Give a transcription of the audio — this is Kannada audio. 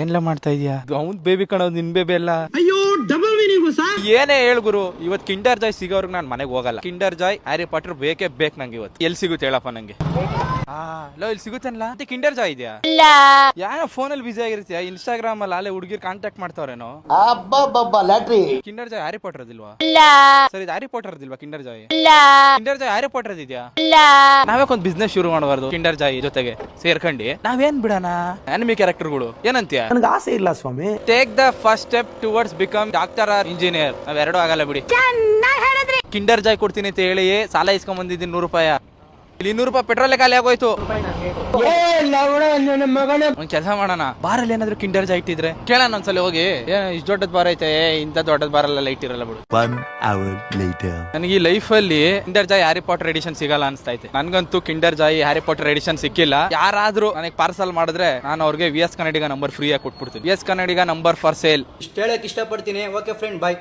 ಏನ್ಲ ಮಾಡ್ತಾ ಇದೀಯಾ? ಅವ್ನ್ ಬೇಬಿ ಕಣೋದು ನಿನ್ ಬೇಬಿ ಎಲ್ಲ. ಅಯ್ಯೋ ಡಬಲ್ ಮೀನಿಂಗ್ ಏನೇ ಹೇಳ್ ಗುರು, ಇವತ್ ಕಿಂಡರ್ ಜಾಯ್ ಸಿಗೋರ್ಗ್ ನಾನ್ ಮನೆಗ್ ಹೋಗಲ್ಲ. ಕಿಂಡರ್ ಜಾಯ್ ಹ್ಯಾರಿ ಪಾಟರ್ ಬೇಕೇ ಬೇಕು ನಂಗೆ. ಇವತ್ತು ಎಲ್ಲಿ ಸಿಗುತ್ತೆ ಹೇಳಪ್ಪ ನಂಗೆ? ಇಲ್ಲಿ ಸಿಗುತ್ತಲ್ಲ ಮತ್ತೆ ಕಿಂಡರ್ ಜಾಯ್ ಇದೆಯಾ? ಯಾವ ಫೋನ್ ಅಲ್ಲಿ ಬಿಸಿ ಆಗಿರ್ತೀಯ? ಇನ್ಸ್ಟಾಗ್ರಾಮ್ ಅಲ್ಲಿ ಅಲ್ಲೇ ಹುಡುಗಿರ್ ಕಾಂಟ್ಯಾಕ್ಟ್ ಮಾಡ್ತಾವ್ರೇನೋ. ಕಿಂಡರ್ ಜಾಯ್ ಹ್ಯಾರಿ ಪಾಟರ್ ದಿಲ್ವಾ? ಸರಿ, ಇದು ಹ್ಯಾರಿ ಪಾಟರ್ ದಿಲ್ವಾ Kinder Joy? Kinder Joy Harry Potter ಇದೆಯಾ? ನಾವ್ಯಾಕೊಂದ್ ಬಿಸ್ನೆಸ್ ಶುರು ಮಾಡಬಾರ್ದು ಕಿಂಡರ್ ಜಾಯ್ ಜೊತೆಗೆ ಸೇರ್ಕೊಂಡಿ? ನಾವೇನ್ ಬಿಡೋಣ ಅನಿಮಿ ಕ್ಯಾರೆಕ್ಟರ್ಗಳು, ಏನಂತೀಯ? ನನಗೆ ಆಸೆ ಇಲ್ಲ ಸ್ವಾಮಿ. Take the first step towards become doctor or engineer. ನಾವೆರಡು ಆಗಲ್ಲ ಬಿಡಿ. ಕಿಂಡರ್ ಜಾಯ್ ಕೊಡ್ತೀನಿ ಅಂತ ಹೇಳಿ ಸಾಲ ಇಸ್ಕೊಂಡ್ ಬಂದಿದ್ದೀನಿ 100 ರೂಪಾಯಿ. ಇಲ್ಲಿ 200 ರೂಪಾಯಿ ಪೆಟ್ರೋಲ್ ಖಾಲಿ ಆಗೋಯ್ತು. ಒಂದ್ ಕೆಲಸ ಮಾಡೋಣ, ಬಾರಲ್ಲಿ ಏನಾದ್ರು ಕಿಂಡರ್ ಜಾಯ್ ಇಟ್ಟಿದ್ರೆ ಕೇಳೋಣ ಒಂದ್ಸಲ ಹೋಗಿ. ಇಷ್ಟು ದೊಡ್ಡದ್ ಬಾರ್ ಐತೆ, ಇಂತ ದೊಡ್ಡದ್ ಬಾರಲ್ಲ ಇಟ್ಟಿರಲ್ಲ ಬಿಡು. ನನಗೆ ಈ ಲೈಫ್ ಅಲ್ಲಿ Kinder Joy Harry Potter edition ಸಿಗಲ್ಲ ಅನ್ಸ್ತೈತೆ. ನನ್ಗಂತೂ Kinder Joy Harry Potter edition ಸಿಕ್ಕಿಲ್ಲ. ಯಾರಾದ್ರೂ ನನಗೆ ಪಾರ್ಸಲ್ ಮಾಡಿದ್ರೆ ನಾನು ಅವ್ರಿಗೆ VS ಕನ್ನಡಿಗ ನಂಬರ್ ಫ್ರೀ ಆಗಿ ಕೊಟ್ಬಿಡ್ತೀನಿ. VS Kannadiga number for sale. ಇಷ್ಟ ಹೇಳಕ್ ಇಷ್ಟಪಡ್ತೀನಿ. ಓಕೆ ಫ್ರೆಂಡ್, ಬಾಯ್.